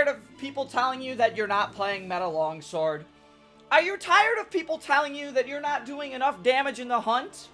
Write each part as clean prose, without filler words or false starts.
tired of people telling you that you're not playing meta longsword? Are you tired of people telling you that you're not doing enough damage in the hunt?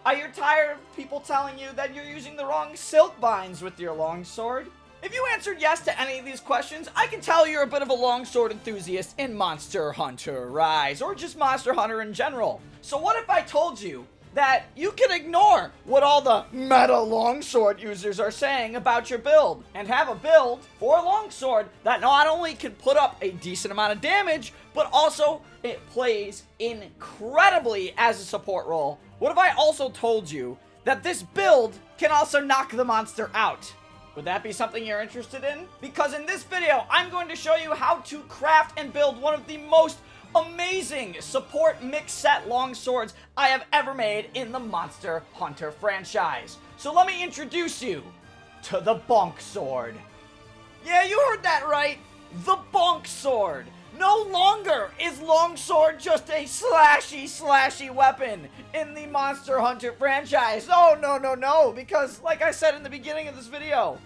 Are you tired of people telling you that you're using the wrong silk binds with your longsword? If you answered yes to any of these questions, I can tell you're a bit of a longsword enthusiast in Monster Hunter Rise, or just Monster Hunter in general. So what if I told you that you can ignore what all the meta longsword users are saying about your build, and have a build for a longsword that not only can put up a decent amount of damage, but also it plays incredibly as a support role? What if I also told you that this build can also knock the monster out? Would that be something you're interested in? Because in this video, I'm going to show you how to craft and build one of the most amazing support mix set longswords I have ever made in the Monster Hunter franchise. So let me introduce you to the BONKsword. Yeah, you heard that right. The BONKsword. No longer is longsword just a slashy weapon in the Monster Hunter franchise. Oh, no, because like I said in the beginning of this video,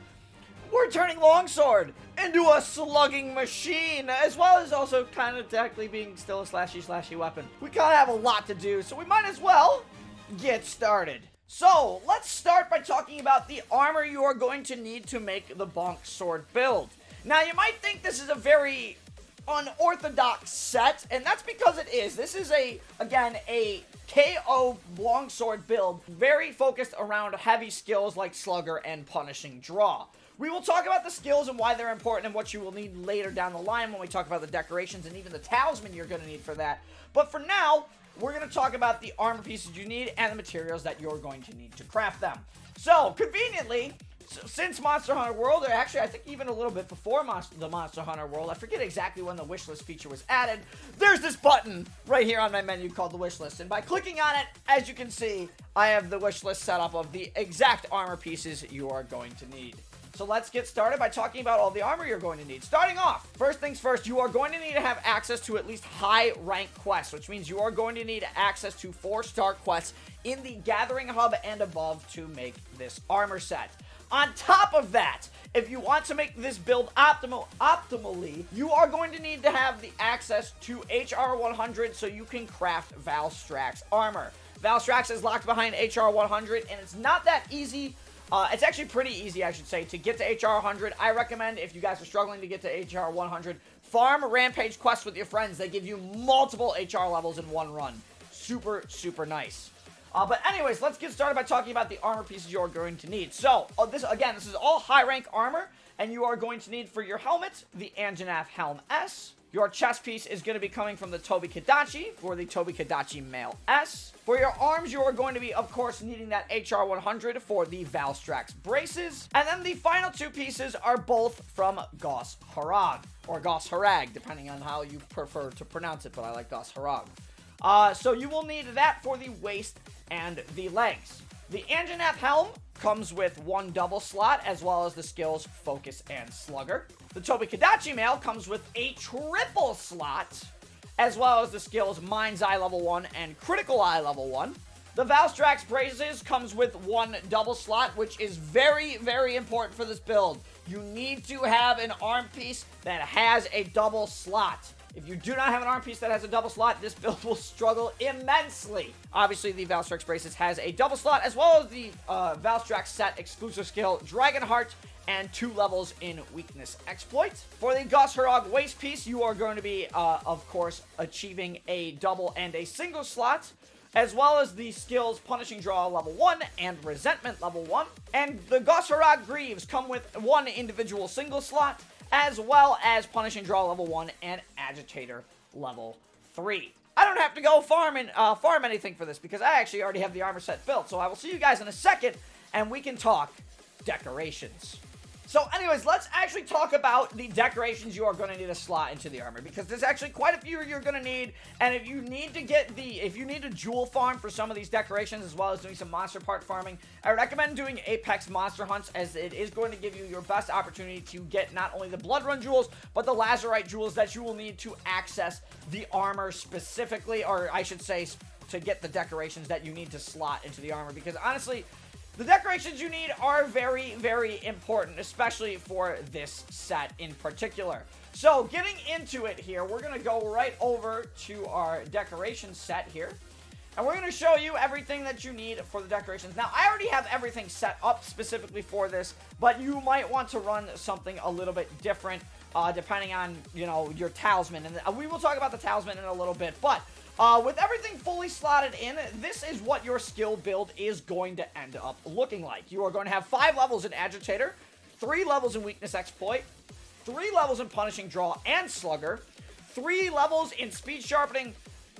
we're turning longsword into a slugging machine, as well as also kind of technically being still a slashy weapon. We kind of have a lot to do, so we might as well get started. So, let's start by talking about the armor you are going to need to make the BONKsword build. Now, you might think this is a very unorthodox set, and that's because it is. This is again, a KO longsword build, very focused around heavy skills like Slugger and Punishing Draw. We will talk about the skills and why they're important and what you will need later down the line when we talk about the decorations and even the talisman you're going to need for that. But for now, we're going to talk about the armor pieces you need and the materials that you're going to need to craft them. So, conveniently, since Monster Hunter World, or actually I think even a little bit before the Monster Hunter World, I forget exactly when the wishlist feature was added, there's this button right here on my menu called the wishlist, and by clicking on it, as you can see, I have the wishlist set up of the exact armor pieces you are going to need. So let's get started by talking about all the armor you're going to need. Starting off, first things first, you are going to need to have access to at least high rank quests, which means you are going to need access to 4-star quests in the Gathering Hub and above to make this armor set. On top of that, if you want to make this build optimally, you are going to need to have the access to HR 100 so you can craft Valstrax armor. Valstrax is locked behind HR 100, and it's not that easy. It's actually pretty easy, I should say, to get to HR 100. I recommend, if you guys are struggling to get to HR 100, farm Rampage quests with your friends. They give you multiple HR levels in one run. Super nice. But anyways, let's get started by talking about the armor pieces you're going to need. So, this is all high-rank armor, and you are going to need for your helmet, the Anjanath Helm S. Your chest piece is going to be coming from the Tobi Kadachi for the Tobi Kadachi Mail S. For your arms, you are going to be, of course, needing that HR 100 for the Valstrax braces. And then the final two pieces are both from Gos Harag, or Gos Harag, depending on how you prefer to pronounce it, but I like Gos Harag. So you will need that for the waist and the legs. The Anjanath Helm comes with one double slot, as well as the skills Focus and Slugger. The Tobi Kadachi Mail comes with a triple slot, as well as the skills Mind's Eye level 1 and Critical Eye level 1. The Valstrax braces comes with one double slot, which is very important for this build. You need to have an arm piece that has a double slot. If you do not have an arm piece that has a double slot, this build will struggle immensely. Obviously, the Valstrax braces has a double slot, as well as the Valstrax set exclusive skill Dragonheart and 2 levels in weakness exploit. For the Gos Harag waist piece, you are going to be, of course, achieving a double and a single slot, as well as the skills Punishing Draw level 1 and Resentment level 1. And the Gos Harag greaves come with one individual single slot, as well as Punishing Draw level 1 and Agitator level 3. I don't have to go farm anything for this, because I actually already have the armor set built. So I will see you guys in a second, and we can talk decorations. So anyways, let's actually talk about the decorations you are going to need to slot into the armor, because there's actually quite a few you're going to need, and if you need to jewel farm for some of these decorations, as well as doing some monster part farming, I recommend doing Apex monster hunts, as it is going to give you your best opportunity to get not only the blood run jewels, but the lazarite jewels that you will need to access the armor specifically, or I should say, to get the decorations that you need to slot into the armor, because honestly, The decorations you need are very, very important, especially for this set in particular. So, getting into it here, we're going to go right over to our decoration set here. And we're going to show you everything that you need for the decorations. Now, I already have everything set up specifically for this, but you might want to run something a little bit different, depending on, you know, your talisman. And we will talk about the talisman in a little bit, but with everything fully slotted in, this is what your skill build is going to end up looking like. You are going to have 5 levels in Agitator, 3 levels in Weakness Exploit, 3 levels in Punishing Draw and Slugger, 3 levels in Speed Sharpening,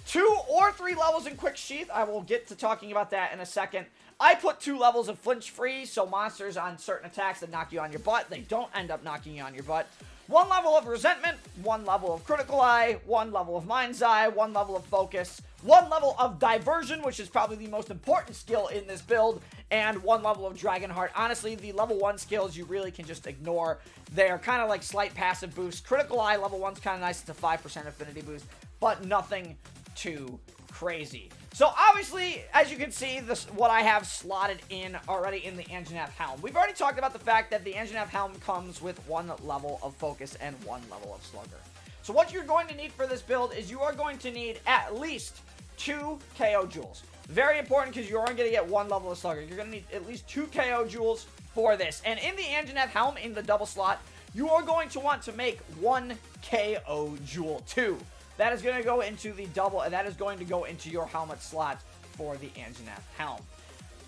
2 or 3 levels in Quick Sheath. I will get to talking about that in a second. I put 2 levels of Flinch Free, so monsters on certain attacks that knock you on your butt, they don't end up knocking you on your butt. 1 level of Resentment, 1 level of Critical Eye, 1 level of Mind's Eye, 1 level of Focus, 1 level of Diversion, which is probably the most important skill in this build, and 1 level of Dragonheart. Honestly, the level 1 skills you really can just ignore. They're kind of like slight passive boosts. Critical Eye, level 1's kind of nice. It's a 5% affinity boost, but nothing too crazy. So obviously, as you can see, this what I have slotted in already in the Anjanath Helm. We've already talked about the fact that the Anjanath Helm comes with 1 level of Focus and 1 level of Slugger. So what you're going to need for this build is you are going to need at least 2 KO jewels. Very important because you aren't going to get 1 level of Slugger. You're going to need at least 2 KO jewels for this. And in the Anjanath Helm, in the double slot, you are going to want to make 1 KO jewel 2. That is going to go into the double, and that is going to go into your helmet slot for the Anjanath Helm.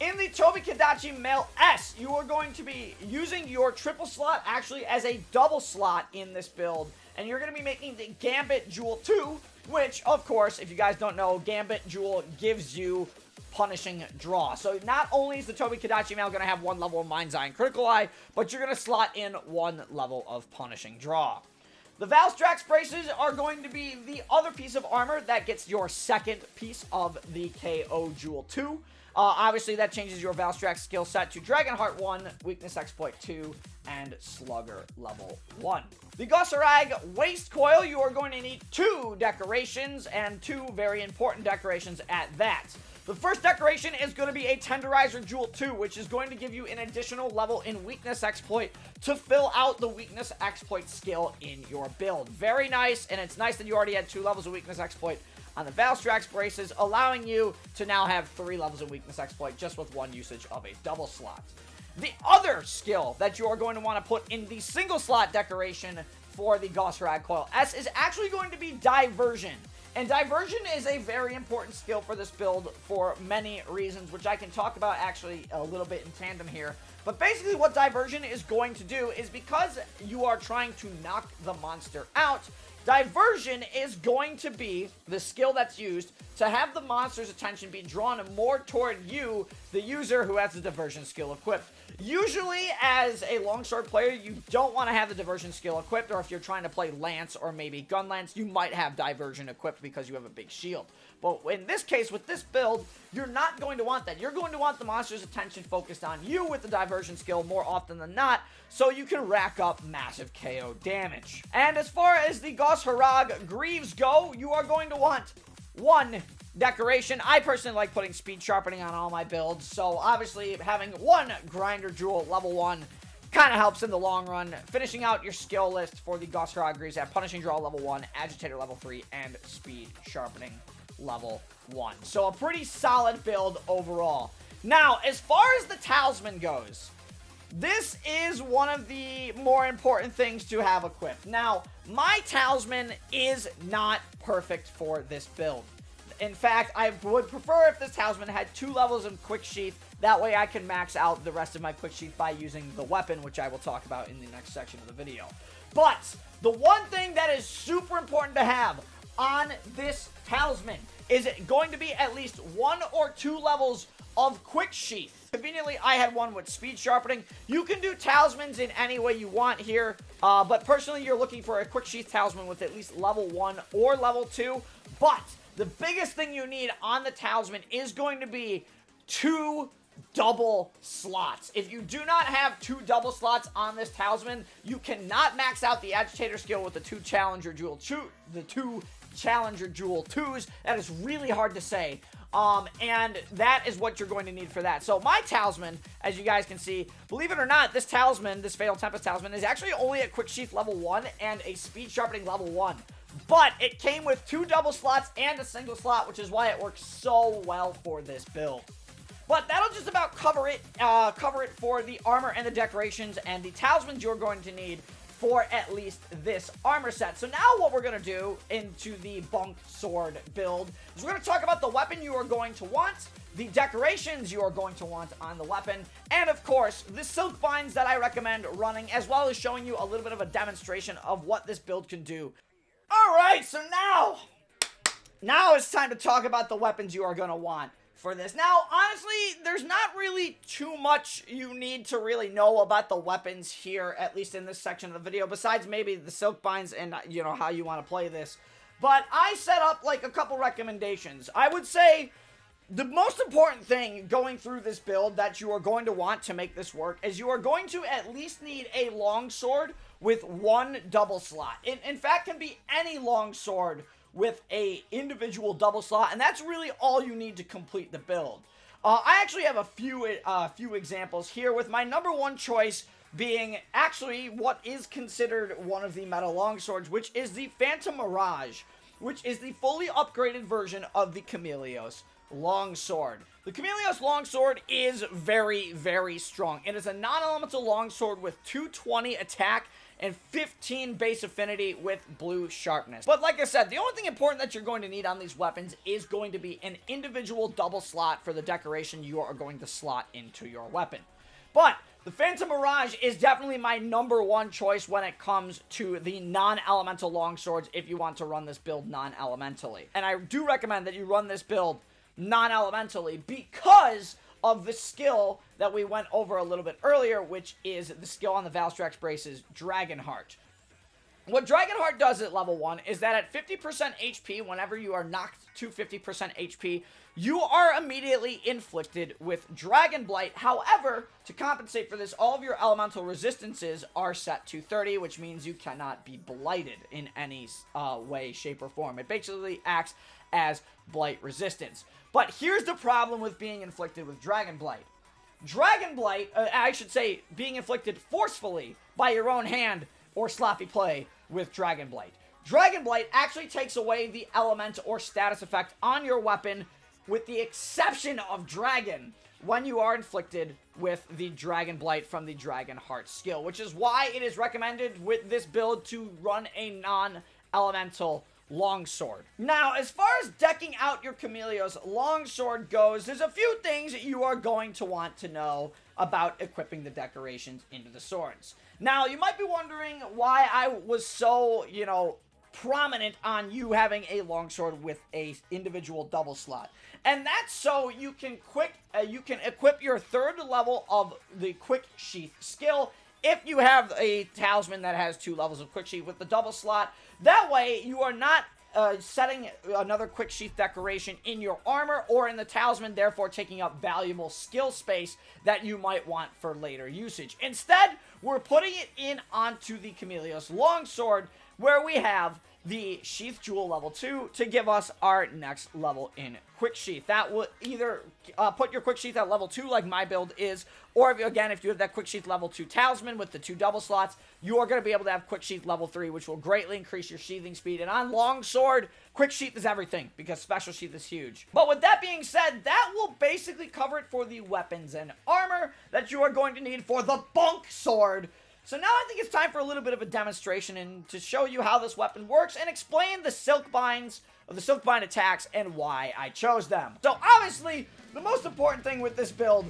In the Tobi Kadachi Male S, you are going to be using your triple slot actually as a double slot in this build, and you're going to be making the Gambit Jewel 2, which, of course, if you guys don't know, Gambit Jewel gives you Punishing Draw. So not only is the Tobi Kadachi Male going to have 1 level of Mind's Eye and Critical Eye, but you're going to slot in 1 level of Punishing Draw. The Valstrax braces are going to be the other piece of armor that gets your second piece of the KO Jewel 2. Obviously, that changes your Valstrax skill set to Dragonheart 1, Weakness Exploit 2, and Slugger level 1. The Gossarag Waist Coil, you are going to need 2 decorations, and 2 very important decorations at that. The first decoration is going to be a Tenderizer Jewel 2, which is going to give you an additional level in Weakness Exploit to fill out the Weakness Exploit skill in your build. Very nice, and it's nice that you already had 2 levels of Weakness Exploit on the Valstrax braces, allowing you to now have 3 levels of Weakness Exploit just with 1 usage of a double slot. The other skill that you are going to want to put in the single slot decoration for the Gossarag Coil S is actually going to be Diversion. And Diversion is a very important skill for this build for many reasons, which I can talk about actually a little bit in tandem here. But basically what Diversion is going to do is, because you are trying to knock the monster out, Diversion is going to be the skill that's used to have the monster's attention be drawn more toward you, the user who has the Diversion skill equipped. Usually, as a Longsword player, you don't want to have the Diversion skill equipped, or if you're trying to play Lance or maybe Gun Lance, you might have Diversion equipped because you have a big shield. But in this case, with this build, you're not going to want that. You're going to want the monster's attention focused on you with the Diversion skill more often than not, so you can rack up massive KO damage. And as far as the Gossarag Greaves go, you are going to want 1 decoration. I personally like putting Speed Sharpening on all my builds, so obviously having 1 Grinder Jewel level 1 kind of helps in the long run. Finishing out your skill list for the Gossarag Greaves at Punishing Draw level 1, Agitator level 3, and Speed Sharpening level 1. So a pretty solid build overall. Now, as far as the talisman goes, this is one of the more important things to have equipped. Now, my talisman is not perfect for this build. In fact, I would prefer if this talisman had 2 levels of Quick Sheath. That way I can max out the rest of my Quick Sheath by using the weapon, which I will talk about in the next section of the video. But the one thing that is super important to have on this talisman is going to be at least 1 or 2 levels of Quick Sheath. Conveniently, I had 1 with Speed Sharpening. You can do talismans in any way you want here, but personally, you're looking for a Quick Sheath talisman with at least level 1 or level 2. But the biggest thing you need on the talisman is going to be 2 double slots. If you do not have 2 double slots on this talisman, you cannot max out the Agitator skill with the 2 Challenger Jewel 2s. That is really hard to say. And that is what you're going to need for that. So my talisman, as you guys can see, believe it or not, this talisman, this Fatal Tempest talisman, is actually only at Quick Sheath level 1 and a Speed Sharpening level 1. But it came with 2 double slots and a single slot, which is why it works so well for this build. But that'll just about cover it for the armor and the decorations and the talismans you're going to need for at least this armor set. So now what we're going to do into the BONKsword build is we're going to talk about the weapon you are going to want, the decorations you are going to want on the weapon, and of course, the silk binds that I recommend running, as well as showing you a little bit of a demonstration of what this build can do. Alright, so now it's time to talk about the weapons you are going to want for this. Now, honestly, there's not really too much you need to really know about the weapons here, at least in this section of the video, besides maybe the silk binds and, you know, how you want to play this. But I set up, like, a couple recommendations. I would say the most important thing going through this build that you are going to want to make this work is you are going to at least need a longsword with 1 double slot. It, in fact, can be any longsword with a individual double slot, and that's really all you need to complete the build. I actually have a few examples here, with my number 1 choice being actually what is considered one of the meta longswords, which is the Phantom Mirage, which is the fully upgraded version of the Chameleos Longsword. The Chameleos Longsword is very, very strong. It is a non-elemental longsword with 220 attack and 15 base affinity with blue sharpness. But like I said, the only thing important that you're going to need on these weapons is going to be an individual double slot for the decoration you are going to slot into your weapon. But the Phantom Mirage is definitely my number 1 choice when it comes to the non-elemental longswords if you want to run this build non-elementally. And I do recommend that you run this build non-elementally because of the skill that we went over a little bit earlier, which is the skill on the Valstrax Brace's Dragonheart. What Dragonheart does at level 1 is that at 50% HP, whenever you are knocked to 50% HP, you are immediately inflicted with Dragon Blight. However, to compensate for this, all of your elemental resistances are set to 30, which means you cannot be blighted in any way, shape, or form. It basically acts as blight resistance. But here's the problem with being inflicted with Dragon Blight. Dragon Blight, I should say, being inflicted forcefully by your own hand or sloppy play with Dragon Blight. Dragon Blight actually takes away the element or status effect on your weapon, with the exception of Dragon, when you are inflicted with the Dragon Blight from the Dragonheart skill, which is why it is recommended with this build to run a non-elemental longsword. Now, as far as decking out your Chameleos Longsword goes, there's a few things that you are going to want to know about equipping the decorations into the swords. Now, you might be wondering why I was so, prominent on you having a longsword with a individual double slot. And that's so you can equip your 3rd level of the Quick Sheath skill if you have a talisman that has 2 levels of Quick Sheath with the double slot. That way, you are not setting another Quick Sheath decoration in your armor or in the talisman, therefore taking up valuable skill space that you might want for later usage. Instead, we're putting it in onto the Chameleos Longsword, where we have the Sheath Jewel level 2 to give us our next level in Quick Sheath. That will either put your Quick Sheath at level 2 like my build is, or if you have that Quick Sheath level 2 talisman with the 2 double slots, you are going to be able to have Quick Sheath level 3, which will greatly increase your sheathing speed. And on Longsword, Quick Sheath is everything, because Special Sheath is huge. But with that being said, that will basically cover it for the weapons and armor that you are going to need for the BONKsword. So now I think it's time for a little bit of a demonstration and to show you how this weapon works and explain the silk binds, or the silk bind attacks, and why I chose them. So obviously, the most important thing with this build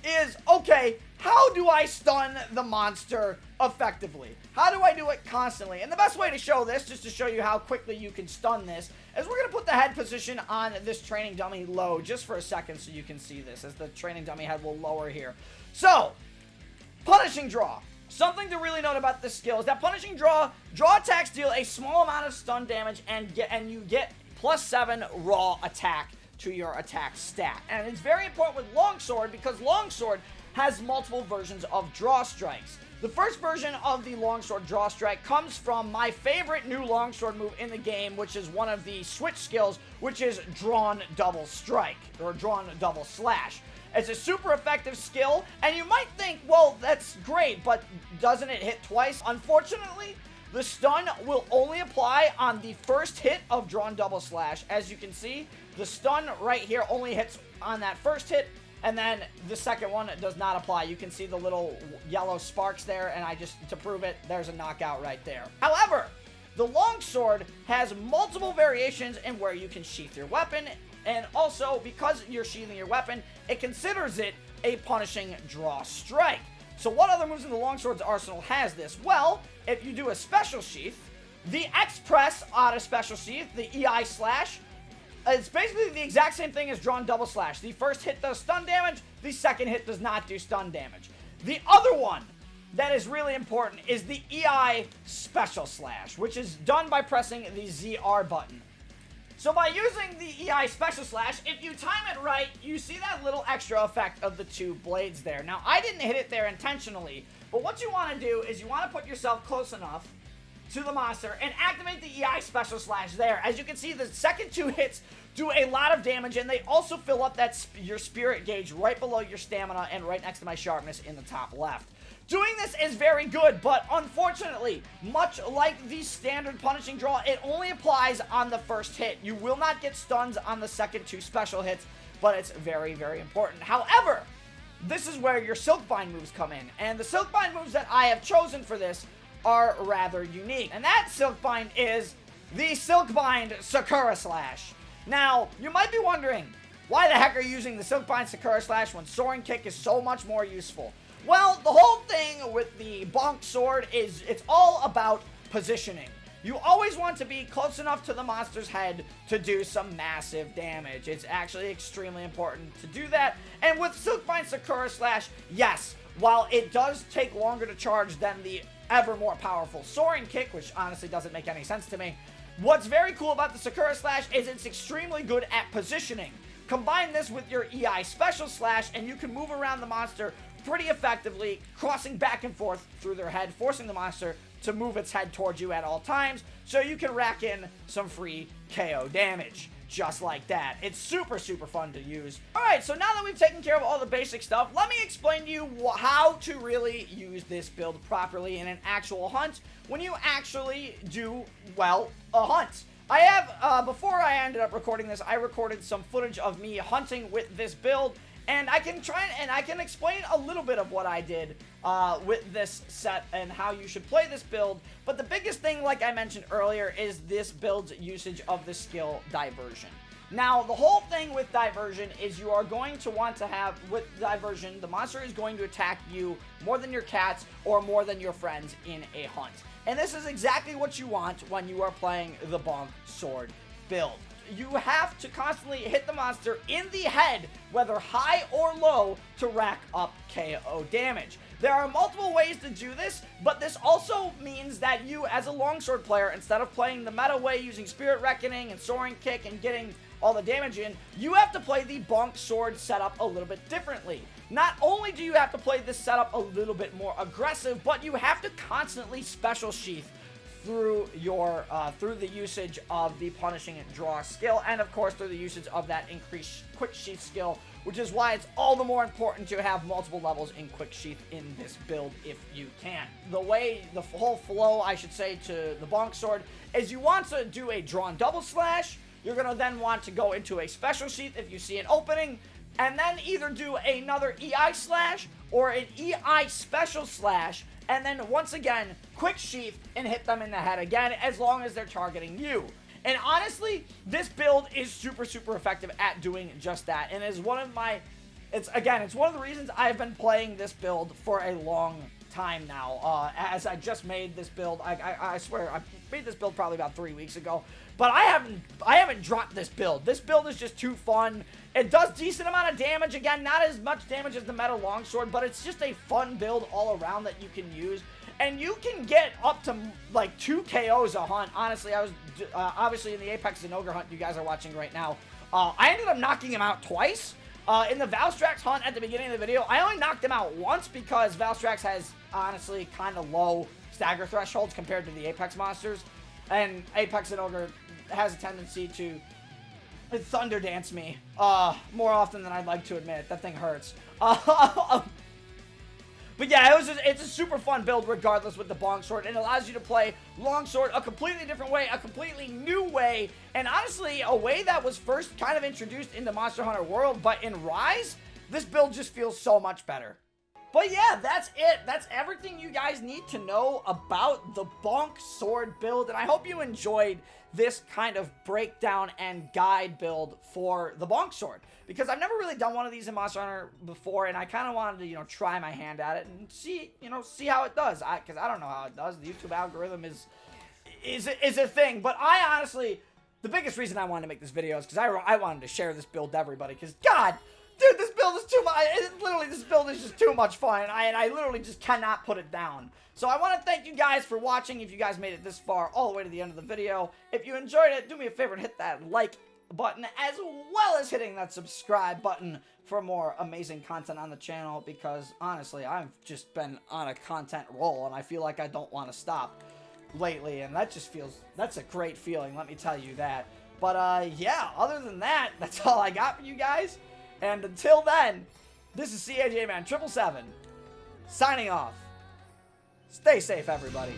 is, okay, how do I stun the monster effectively? How do I do it constantly? And the best way to show this, just to show you how quickly you can stun this, is we're going to put the head position on this training dummy low just for a second so you can see this, as the training dummy head will lower here. So, Punishing Draw. Something to really note about this skill is that Punishing Draw attacks deal a small amount of stun damage and you get +7 raw attack to your attack stat. And it's very important with Longsword because Longsword has multiple versions of draw strikes. The first version of the Longsword draw strike comes from my favorite new Longsword move in the game, which is one of the switch skills, which is Drawn Double Strike, or Drawn Double Slash. It's a super effective skill, and you might think, well, that's great, but doesn't it hit twice? Unfortunately, the stun will only apply on the first hit of Drawn Double Slash. As you can see, the stun right here only hits on that first hit, and then the second one does not apply. You can see the little yellow sparks there, and to prove it, there's a knockout right there. However, the Longsword has multiple variations in where you can sheath your weapon, and also, because you're sheathing your weapon, it considers it a punishing draw strike. So what other moves in the Longsword's arsenal has this? Well, if you do a special sheath, the X press on a special sheath, the EI slash, it's basically the exact same thing as Drawn Double Slash. The first hit does stun damage, the second hit does not do stun damage. The other one that is really important is the EI Special Slash, which is done by pressing the ZR button. So by using the EI Special Slash, if you time it right, you see that little extra effect of the two blades there. Now, I didn't hit it there intentionally, but what you want to do is you want to put yourself close enough to the monster and activate the EI Special Slash there. As you can see, the second two hits do a lot of damage, and they also fill up your spirit gauge right below your stamina and right next to my sharpness in the top left. Doing this is very good, but unfortunately, much like the standard punishing draw, it only applies on the first hit. You will not get stuns on the second two special hits, but it's very, very important. However, this is where your Silkbind moves come in, and the Silkbind moves that I have chosen for this are rather unique. And that Silkbind is the Silkbind Sakura Slash. Now, you might be wondering, why the heck are you using the Silkbind Sakura Slash when Soaring Kick is so much more useful? Well, the whole thing with the BONKsword is it's all about positioning. You always want to be close enough to the monster's head to do some massive damage. It's actually extremely important to do that. And with Silkbind Sakura Slash, yes, while it does take longer to charge than the ever more powerful Soaring Kick, which honestly doesn't make any sense to me, what's very cool about the Sakura Slash is it's extremely good at positioning. Combine this with your EI Special Slash, and you can move around the monster pretty effectively, crossing back and forth through their head, forcing the monster to move its head towards you at all times, so you can rack in some free KO damage. Just like that. It's super, super fun to use. Alright, so now that we've taken care of all the basic stuff, let me explain to you how to really use this build properly in an actual hunt when you actually do, well, a hunt. I have, before I ended up recording this, I recorded some footage of me hunting with this build, and I can explain a little bit of what I did with this set and how you should play this build. But the biggest thing, like I mentioned earlier, is this build's usage of the skill Diversion. Now, the whole thing with Diversion is you are going to want to have, with Diversion, the monster is going to attack you more than your cats or more than your friends in a hunt. And this is exactly what you want when you are playing the BONKsword build. You have to constantly hit the monster in the head, whether high or low, to rack up KO damage. There are multiple ways to do this, but this also means that you, as a Longsword player, instead of playing the meta way using Spirit Reckoning and Soaring Kick and getting all the damage in, you have to play the BONKsword setup a little bit differently. Not only do you have to play this setup a little bit more aggressive, but you have to constantly special sheath through the usage of the punishing draw skill, and of course through the usage of that increased quick sheath skill, which is why it's all the more important to have multiple levels in quick sheath in this build if you can. The whole flow, I should say, to the BONKsword is you want to do a Drawn Double Slash. You're going to then want to go into a special sheath if you see an opening, and then either do another EI Slash or an EI Special Slash, and then once again, quick sheath and hit them in the head again, as long as they're targeting you. And honestly, this build is super, super effective at doing just that, and is one of my, it's one of the reasons I've been playing this build for a long time now. As I just made this build, I swear, I made this build probably about 3 weeks ago, but I haven't dropped this build. This build is just too fun. It does decent amount of damage. Again, not as much damage as the Meta Longsword, but it's just a fun build all around that you can use. And you can get up to like 2 KOs a hunt. Honestly, I was obviously in the Apex and Ogre hunt you guys are watching right now. I ended up knocking him out twice. In the Valstrax hunt at the beginning of the video, I only knocked him out once because Valstrax has, honestly, kind of low stagger thresholds compared to the Apex monsters. And Apex and Ogre has a tendency to thunder dance me more often than I'd like to admit. That thing hurts. But yeah, it's a super fun build regardless with the BONKsword. It allows you to play Longsword a completely different way, a completely new way, and honestly, a way that was first kind of introduced in the Monster Hunter world, but in Rise, this build just feels so much better. But yeah, that's it. That's everything you guys need to know about the BONKsword build, and I hope you enjoyed this kind of breakdown and guide build for the BONKsword, because I've never really done one of these in Monster Hunter before, and I kind of wanted to, try my hand at it and see how it does, because I don't know how it does. The YouTube algorithm is a thing, but I honestly, the biggest reason I wanted to make this video is because I wanted to share this build to everybody, because God, dude, this build is too much. Literally, this build is just too much fun, and I literally just cannot put it down. So I want to thank you guys for watching. If you guys made it this far, all the way to the end of the video, if you enjoyed it, do me a favor and hit that like button, as well as hitting that subscribe button for more amazing content on the channel, because honestly, I've just been on a content roll, and I feel like I don't want to stop lately, and that's a great feeling, let me tell you that. But yeah, other than that, that's all I got for you guys. And until then, this is CAJ Man 777 signing off. Stay safe, everybody.